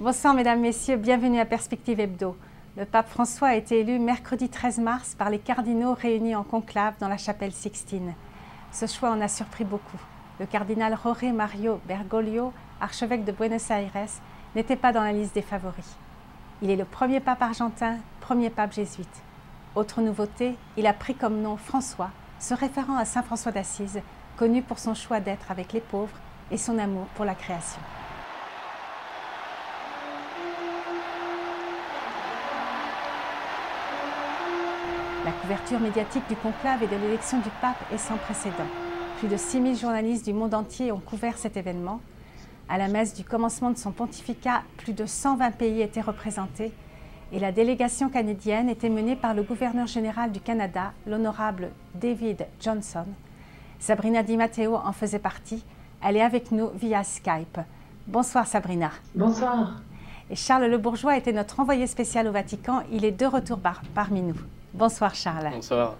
Bonsoir mesdames, messieurs, bienvenue à Perspective Hebdo. Le pape François a été élu mercredi 13 mars par les cardinaux réunis en conclave dans la chapelle Sixtine. Ce choix en a surpris beaucoup. Le cardinal Jorge Mario Bergoglio, archevêque de Buenos Aires, n'était pas dans la liste des favoris. Il est le premier pape argentin, premier pape jésuite. Autre nouveauté, il a pris comme nom François, se référant à saint François d'Assise, connu pour son choix d'être avec les pauvres et son amour pour la création. La couverture médiatique du conclave et de l'élection du pape est sans précédent. Plus de 6000 journalistes du monde entier ont couvert cet événement. À la messe du commencement de son pontificat, plus de 120 pays étaient représentés et la délégation canadienne était menée par le gouverneur général du Canada, l'honorable David Johnston. Sabrina Di Matteo en faisait partie. Elle est avec nous via Skype. Bonsoir Sabrina. Bonsoir. Et Charles Le Bourgeois était notre envoyé spécial au Vatican. Il est de retour parmi nous. Bonsoir Charles. Bonsoir.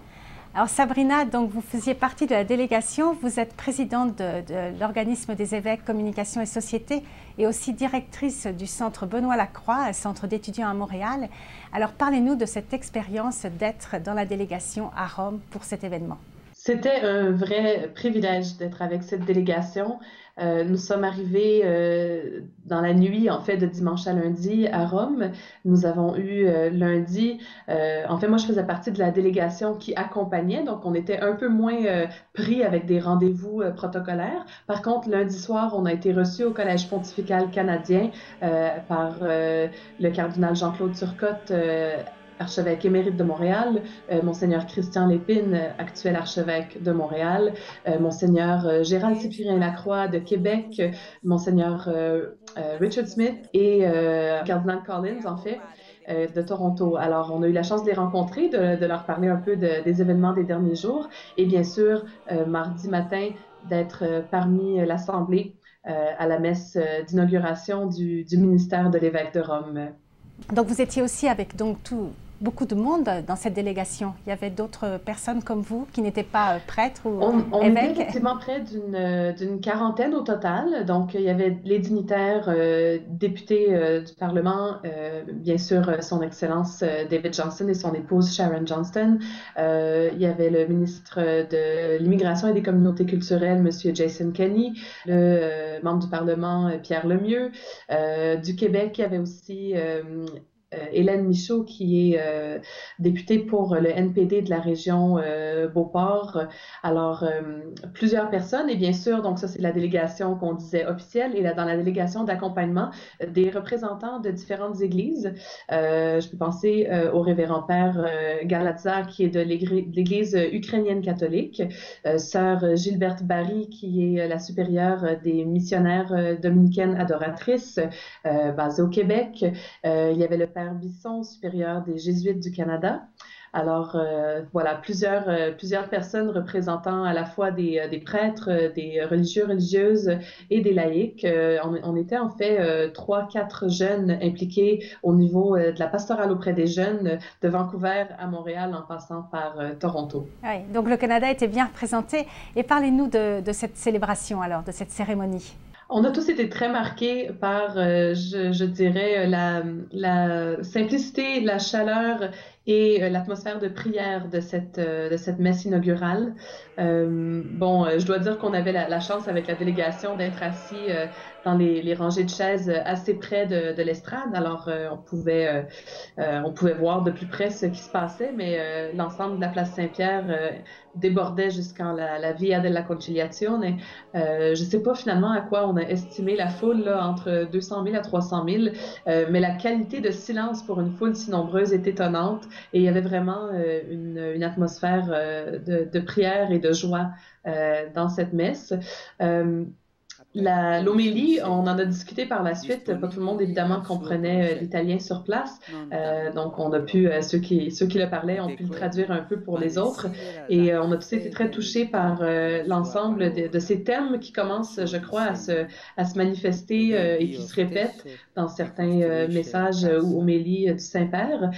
Alors Sabrina, donc vous faisiez partie de la délégation, vous êtes présidente de l'organisme des évêques Communication et Société et aussi directrice du centre Benoît Lacroix, un centre d'étudiants à Montréal. Alors parlez-nous de cette expérience d'être dans la délégation à Rome pour cet événement. C'était un vrai privilège d'être avec cette délégation. Nous sommes arrivés dans la nuit, en fait, de dimanche à lundi à Rome. Nous avons eu lundi, en fait, moi, je faisais partie de la délégation qui accompagnait, donc on était un peu moins pris avec des rendez-vous protocolaires. Par contre, lundi soir, on a été reçus au Collège pontifical canadien par le cardinal Jean-Claude Turcotte, archevêque émérite de Montréal, Monseigneur Christian Lépine, actuel archevêque de Montréal, Monseigneur Gérald Cyprien Lacroix de Québec, Monseigneur Richard Smith et Cardinal Collins, en fait, de Toronto. Alors, on a eu la chance de les rencontrer, de leur parler un peu des événements des derniers jours et bien sûr, mardi matin, d'être parmi l'Assemblée à la messe d'inauguration du ministère de l'évêque de Rome. Donc vous étiez aussi avec beaucoup de monde dans cette délégation. Il y avait d'autres personnes comme vous qui n'étaient pas prêtres ou on évêques? était effectivement près d'une quarantaine au total. Donc, il y avait les dignitaires, députés du Parlement, bien sûr, son Excellence David Johnston et son épouse Sharon Johnston. Il y avait le ministre de l'Immigration et des Communautés culturelles, Monsieur Jason Kenney, le membre du Parlement, Pierre Lemieux. Du Québec, il y avait aussi Hélène Michaud, qui est députée pour le NPD de la région Beauport. Alors, plusieurs personnes, et bien sûr, donc ça c'est la délégation qu'on disait officielle, et là, dans la délégation d'accompagnement, des représentants de différentes églises. Je peux penser au révérend père Galatza, qui est de l'église ukrainienne catholique, sœur Gilberte Barry, qui est la supérieure des missionnaires dominicaines adoratrices, basée au Québec. Il y avait le père Bisson, supérieur des Jésuites du Canada. Alors, voilà, plusieurs personnes représentant à la fois des prêtres, des religieux, religieuses et des laïcs. On était en fait 3-4 jeunes impliqués au niveau de la pastorale auprès des jeunes de Vancouver à Montréal en passant par Toronto. Oui, donc le Canada était bien représenté. Et parlez-nous de cette célébration alors, de cette cérémonie. On a tous été très marqués par, je dirais, la simplicité, la chaleur et l'atmosphère de prière de cette messe inaugurale. Je dois dire qu'on avait la chance avec la délégation d'être assis dans les rangées de chaises assez près de l'estrade. Alors, on pouvait voir de plus près ce qui se passait, mais l'ensemble de la place Saint-Pierre débordait jusqu'en la Via della Conciliazione. Je ne sais pas finalement à quoi on a estimé la foule, là, entre 200 000 à 300 000, mais la qualité de silence pour une foule si nombreuse est étonnante et il y avait vraiment une atmosphère de prière et de joie dans cette messe. L'homélie, on en a discuté par la suite. Pas tout le monde, évidemment, comprenait l'italien sur place. Donc, on a pu, ceux qui le parlaient, ont pu le traduire un peu pour les autres. Et on a tous été très touchés par l'ensemble de ces thèmes qui commencent, je crois, à se manifester et qui se répètent dans certains messages ou homélies du Saint-Père.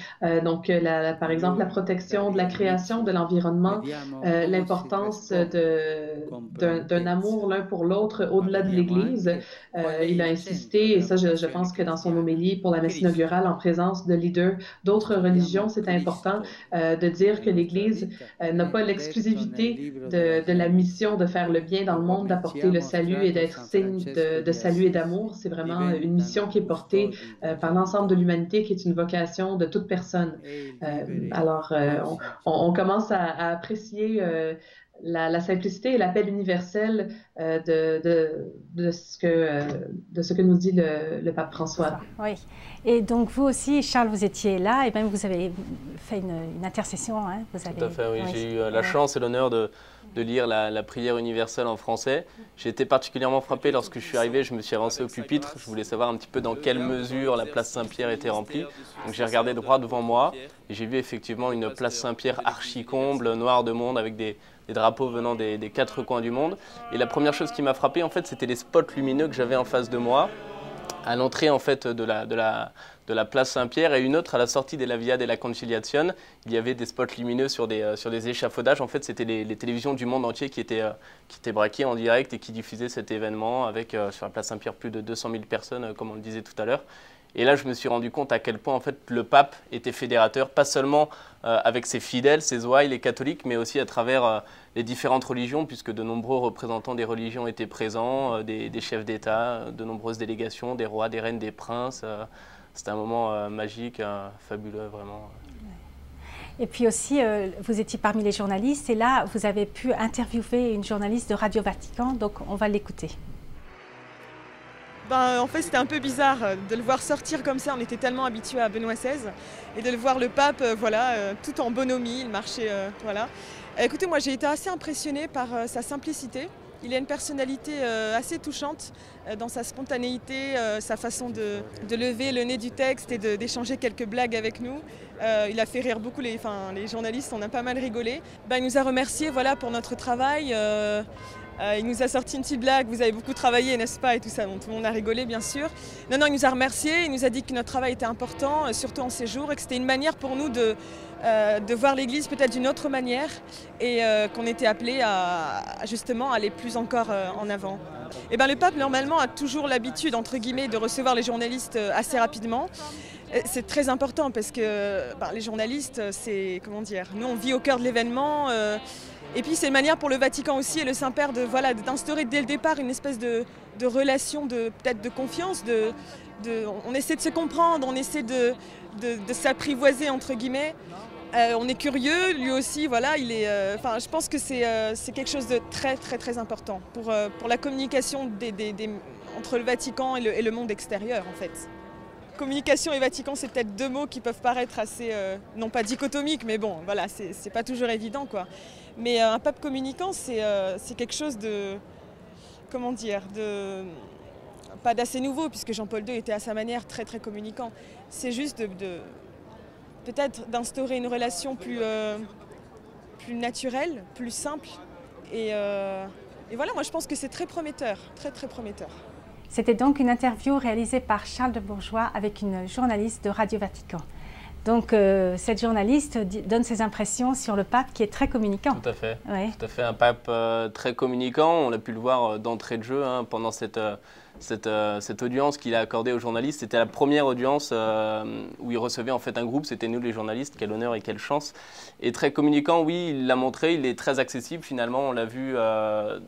Donc, par exemple, la protection de la création, de l'environnement, l'importance d'un amour l'un pour l'autre au-delà de l'Église. Il a insisté, et ça je pense que dans son homélie pour la messe inaugurale, en présence de leaders d'autres religions, c'est important de dire que l'Église n'a pas l'exclusivité de la mission de faire le bien dans le monde, d'apporter le salut et d'être signe de salut et d'amour. C'est vraiment une mission qui est portée par l'ensemble de l'humanité, qui est une vocation de toute personne. Alors, on commence à apprécier la simplicité et l'appel universel de ce que nous dit le pape François. Oui. Et donc vous aussi, Charles, vous étiez là et même vous avez fait une intercession. Hein, vous avez... Tout à fait, oui. J'ai eu la chance et l'honneur de lire la prière universelle en français. J'ai été particulièrement frappé lorsque je suis arrivé, je me suis avancé au pupitre. Je voulais savoir un petit peu dans quelle mesure la place Saint-Pierre était remplie. Donc j'ai regardé droit devant moi et j'ai vu effectivement une place Saint-Pierre archi-comble, noire de monde, avec des drapeaux venant des quatre coins du monde. Et la première chose qui m'a frappé, en fait, c'était les spots lumineux que j'avais en face de moi, à l'entrée en fait de la place Saint-Pierre, et une autre à la sortie de la Via della Conciliazione. Il y avait des spots lumineux sur des échafaudages. En fait, c'était les télévisions du monde entier qui étaient braquées en direct et qui diffusaient cet événement avec sur la place Saint-Pierre plus de 200 000 personnes, comme on le disait tout à l'heure. Et là, je me suis rendu compte à quel point en fait, le pape était fédérateur, pas seulement avec ses fidèles, ses ouailles, les catholiques, mais aussi à travers les différentes religions, puisque de nombreux représentants des religions étaient présents, des chefs d'État, de nombreuses délégations, des rois, des reines, des princes. C'était un moment magique, fabuleux, vraiment. Et puis aussi, vous étiez parmi les journalistes, et là, vous avez pu interviewer une journaliste de Radio Vatican, donc on va l'écouter. En fait, c'était un peu bizarre de le voir sortir comme ça. On était tellement habitués à Benoît XVI. Et de le voir le pape, tout en bonhomie, il marchait, voilà. Écoutez, moi j'ai été assez impressionnée par sa simplicité. Il a une personnalité assez touchante dans sa spontanéité, sa façon de lever le nez du texte et d'échanger quelques blagues avec nous. Il a fait rire beaucoup les journalistes, on a pas mal rigolé. Il nous a remerciés pour notre travail. Il nous a sorti une petite blague, vous avez beaucoup travaillé, n'est-ce pas, et tout ça, donc tout le monde a rigolé, bien sûr. Non, il nous a remerciés, il nous a dit que notre travail était important, surtout en ces jours, et que c'était une manière pour nous de voir l'Église peut-être d'une autre manière, et qu'on était appelés à justement aller plus encore en avant. Et le pape, normalement, a toujours l'habitude, entre guillemets, de recevoir les journalistes assez rapidement. C'est très important parce que les journalistes, c'est, comment dire, nous on vit au cœur de l'événement. Et puis c'est une manière pour le Vatican aussi et le Saint-Père d'instaurer dès le départ une espèce de relation peut-être de confiance. On essaie de se comprendre, on essaie de s'apprivoiser entre guillemets. On est curieux, lui aussi, il est. Je pense que c'est quelque chose de très très très important pour la communication entre le Vatican et le monde extérieur en fait. Communication et Vatican, c'est peut-être deux mots qui peuvent paraître assez, non pas dichotomiques, mais bon, voilà, c'est pas toujours évident, quoi. Mais un pape communicant, c'est quelque chose de, comment dire, pas d'assez nouveau, puisque Jean-Paul II était à sa manière très très communicant. C'est juste peut-être d'instaurer une relation plus naturelle, plus simple. Et voilà, moi je pense que c'est très prometteur, très très prometteur. C'était donc une interview réalisée par Charles de Bourgois avec une journaliste de Radio Vatican. Donc cette journaliste donne ses impressions sur le pape qui est très communicant. Tout à fait, ouais. Tout à fait, un pape très communicant. On a pu le voir d'entrée de jeu pendant cette audience qu'il a accordée aux journalistes. C'était la première audience où il recevait en fait un groupe, c'était nous les journalistes, quel honneur et quelle chance. Et très communicant, oui, il l'a montré, il est très accessible finalement, on l'a vu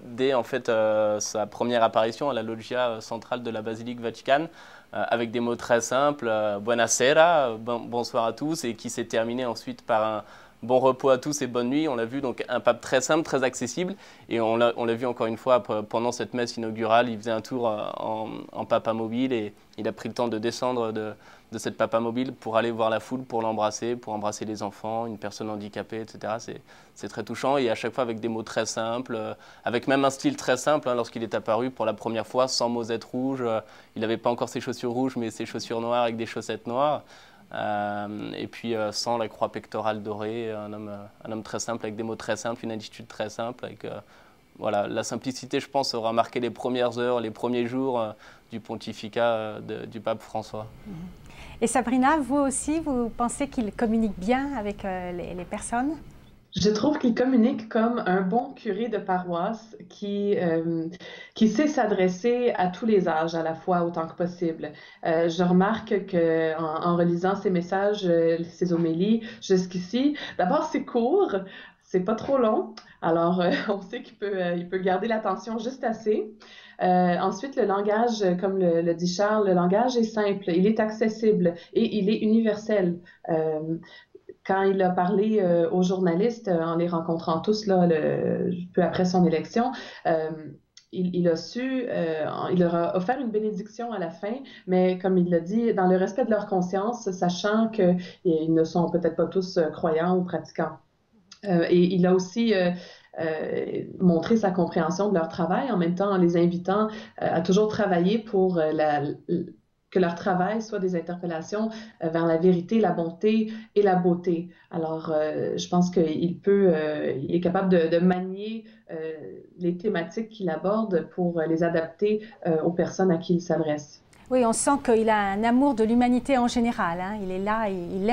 dès en fait sa première apparition à la loggia centrale de la Basilique Vaticane, avec des mots très simples, buonasera, bonsoir à tous, et qui s'est terminé ensuite par un bon repos à tous et bonne nuit. On l'a vu, donc un pape très simple, très accessible. Et on l'a vu encore une fois pendant cette messe inaugurale. Il faisait un tour en papamobile et il a pris le temps de descendre de cette papamobile pour aller voir la foule, pour l'embrasser, pour embrasser les enfants, une personne handicapée, etc. C'est très touchant et à chaque fois avec des mots très simples, avec même un style très simple. Lorsqu'il est apparu pour la première fois, sans mosette rouge. Il n'avait pas encore ses chaussures rouges, mais ses chaussures noires avec des chaussettes noires. Et puis sans la croix pectorale dorée, un homme très simple avec des mots très simples, une attitude très simple. Avec, voilà, la simplicité, je pense, aura marqué les premières heures, les premiers jours du pontificat du pape François. Et Sabrina, vous aussi, vous pensez qu'il communique bien avec les personnes ? Je trouve qu'il communique comme un bon curé de paroisse qui sait s'adresser à tous les âges à la fois autant que possible. Je remarque que en relisant ses messages, ses homélies jusqu'ici, d'abord c'est court, c'est pas trop long, alors on sait il peut garder l'attention juste assez. Ensuite, le langage, comme le dit Charles, le langage est simple, il est accessible et il est universel. Quand il a parlé aux journalistes, en les rencontrant tous là, peu après son élection, euh, il a il leur a offert une bénédiction à la fin, mais comme il l'a dit, dans le respect de leur conscience, sachant qu'ils ne sont peut-être pas tous croyants ou pratiquants. Et il a aussi montré sa compréhension de leur travail en même temps en les invitant à toujours travailler pour que leur travail soit des interpellations vers la vérité, la bonté et la beauté. Alors, je pense il est capable de manier les thématiques qu'il aborde pour les adapter aux personnes à qui il s'adresse. Oui, on sent qu'il a un amour de l'humanité en général, hein. Il est là, il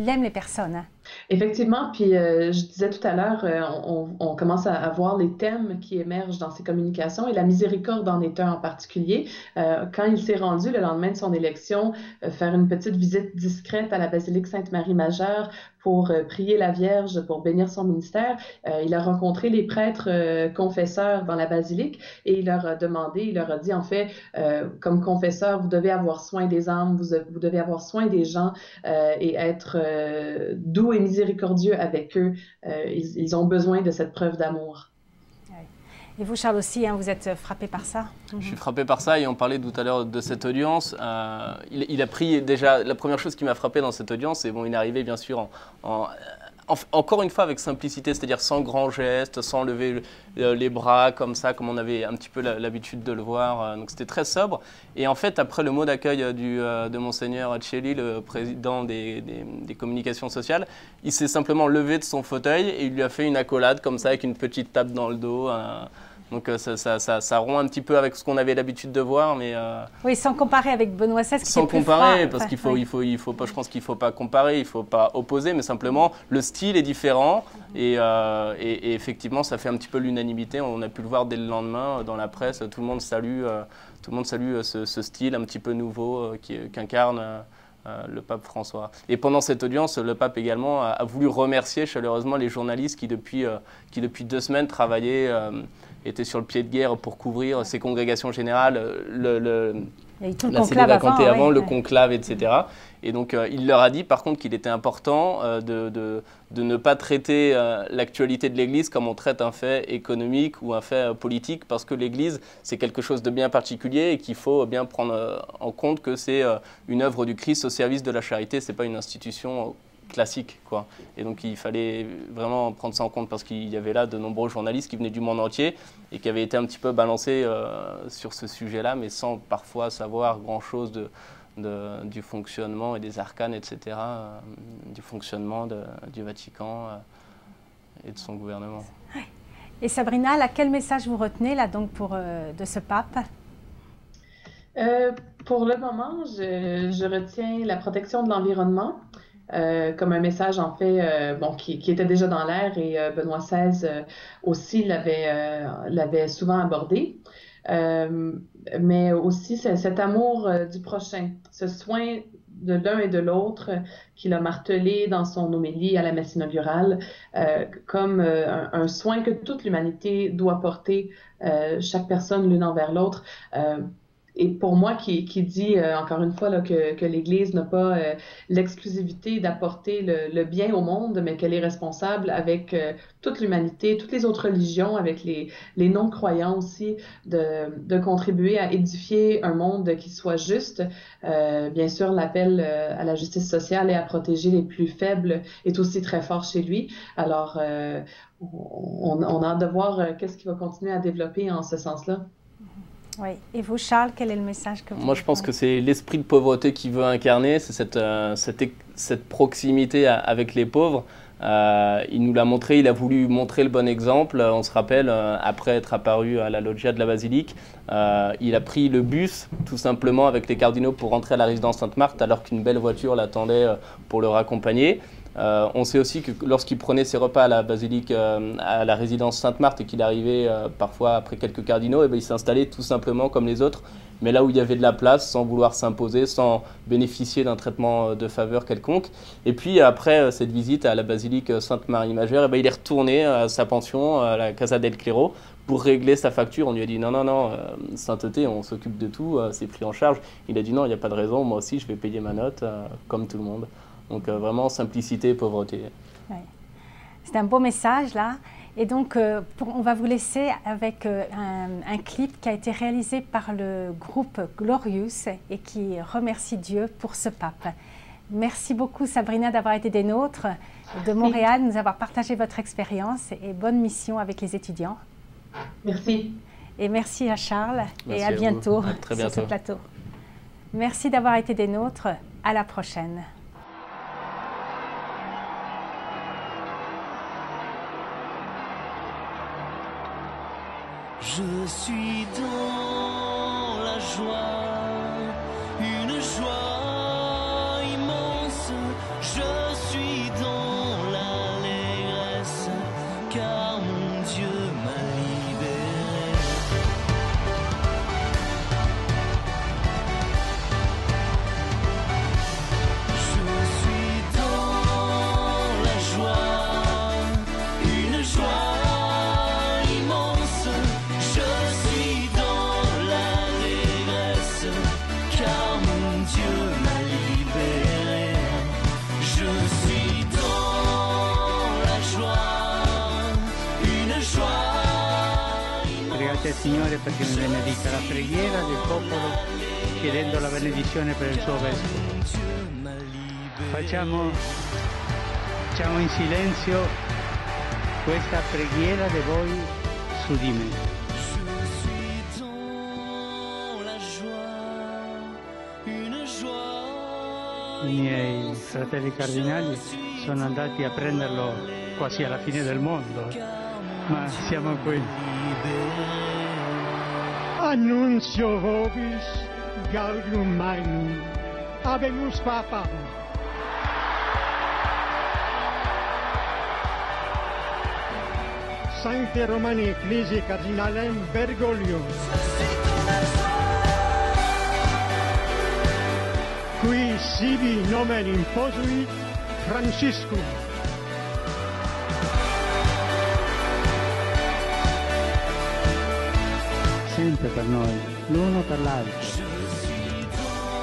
aime les personnes, hein. Effectivement, puis je disais tout à l'heure, on commence à voir les thèmes qui émergent dans ces communications et la miséricorde en est un en particulier. Quand il s'est rendu le lendemain de son élection, faire une petite visite discrète à la basilique Sainte-Marie-Majeure pour prier la Vierge, pour bénir son ministère, il a rencontré les prêtres confesseurs dans la basilique et il leur a dit en fait, comme confesseur, vous devez avoir soin des âmes, vous devez avoir soin des gens et être doux et miséricordieux avec eux. Ils ont besoin de cette preuve d'amour. Et vous, Charles, aussi, hein, vous êtes frappé par ça? Je suis frappé par ça et on parlait tout à l'heure de cette audience. Il a pris déjà, la première chose qui m'a frappé dans cette audience, c'est bon, il est arrivé bien sûr encore une fois avec simplicité, c'est-à-dire sans grands gestes, sans lever les bras comme ça, comme on avait un petit peu l'habitude de le voir. Donc c'était très sobre. Et en fait, après le mot d'accueil de Monseigneur Accelli, le président des communications sociales, il s'est simplement levé de son fauteuil et il lui a fait une accolade comme ça, avec une petite tape dans le dos. Donc ça rompt un petit peu avec ce qu'on avait l'habitude de voir, mais oui, sans comparer avec Benoît XVI, qui sans est plus comparer, froid, parce qu'il oui. faut pas, je pense qu'il faut pas comparer, il faut pas opposer, mais simplement le style est différent et effectivement ça fait un petit peu l'unanimité. On a pu le voir dès le lendemain dans la presse, tout le monde salue ce style un petit peu nouveau qu'incarne le pape François. Et pendant cette audience, le pape également a voulu remercier chaleureusement les journalistes qui depuis 2 semaines travaillaient, étaient sur le pied de guerre pour couvrir ces congrégations générales, la Célévacantée avant, le conclave, etc. Et donc il leur a dit par contre qu'il était important de ne pas traiter l'actualité de l'Église comme on traite un fait économique ou un fait politique, parce que l'Église c'est quelque chose de bien particulier et qu'il faut bien prendre en compte que c'est une œuvre du Christ au service de la charité, c'est pas une institution classique, quoi. Et donc il fallait vraiment prendre ça en compte, parce qu'il y avait là de nombreux journalistes qui venaient du monde entier et qui avaient été un petit peu balancés sur ce sujet-là, mais sans parfois savoir grand-chose du fonctionnement et des arcanes, etc., du fonctionnement du Vatican et de son gouvernement. Et Sabrina, là, quel message vous retenez là, donc, de ce pape? Pour le moment, je retiens la protection de l'environnement. Comme un message en fait qui était déjà dans l'air, et Benoît XVI aussi l'avait souvent abordé, mais aussi cet amour du prochain, ce soin de l'un et de l'autre qu'il a martelé dans son homélie à la messe inaugurale, comme un soin que toute l'humanité doit porter, chaque personne l'une envers l'autre. Et pour moi, qui dit encore une fois là, que l'Église n'a pas l'exclusivité d'apporter le bien au monde, mais qu'elle est responsable avec toute l'humanité, toutes les autres religions, avec les non-croyants aussi, de contribuer à édifier un monde qui soit juste. Bien sûr, l'appel à la justice sociale et à protéger les plus faibles est aussi très fort chez lui. Alors, on a hâte de voir qu'est-ce qu'il va continuer à développer en ce sens-là. Oui. Et vous, Charles, quel est le message que vous... Moi, je pense que c'est l'esprit de pauvreté qu'il veut incarner, c'est cette proximité avec les pauvres. Il nous l'a montré, il a voulu montrer le bon exemple. On se rappelle, après être apparu à la loggia de la basilique, il a pris le bus, tout simplement, avec les cardinaux pour rentrer à la résidence Sainte-Marthe, alors qu'une belle voiture l'attendait pour le raccompagner. On sait aussi que lorsqu'il prenait ses repas à la basilique, à la résidence Sainte-Marthe, et qu'il arrivait parfois après quelques cardinaux, il s'installait tout simplement comme les autres, mais là où il y avait de la place, sans vouloir s'imposer, sans bénéficier d'un traitement de faveur quelconque. Et puis après cette visite à la basilique Sainte-Marie-Majeure, il est retourné à sa pension, à la Casa del Clero, pour régler sa facture. On lui a dit non, sainteté, on s'occupe de tout, c'est pris en charge. Il a dit non, il n'y a pas de raison, moi aussi je vais payer ma note, comme tout le monde. Donc vraiment simplicité et pauvreté. Ouais. C'est un beau message là. Et donc on va vous laisser avec un clip qui a été réalisé par le groupe Glorious et qui remercie Dieu pour ce pape. Merci beaucoup Sabrina d'avoir été des nôtres de Montréal, nous avoir partagé votre expérience et bonne mission avec les étudiants. Merci. Et merci à Charles Merci et à bientôt, très bientôt sur ce plateau. Merci d'avoir été des nôtres. À la prochaine. Je suis dans la joie, une joie immense. Je suis dans l'allégresse, car mon Dieu m'a libéré. Je suis dans la joie, une joie. Pregate il Signore perché mi benedica la preghiera del popolo chiedendo la benedizione per il suo vescovo. Facciamo in silenzio questa preghiera di voi su di me. I miei fratelli cardinali sono andati a prenderlo quasi alla fine del mondo, ma siamo qui. Annuncio vobis Gaudium Magnum, habemus Papam. Sancte Romani Ecclesiae Cardinalem Bergoglio. Qui sibi nomen imposuit Franciscum. Sempre per noi, l'uno per l'altro.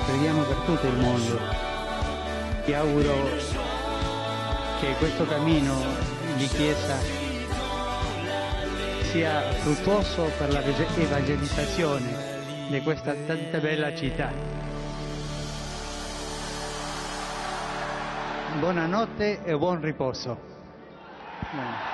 Preghiamo per tutto il mondo. Ti auguro che questo cammino di Chiesa sia fruttuoso per la evangelizzazione di questa tanta bella città. Buonanotte e buon riposo. Bene.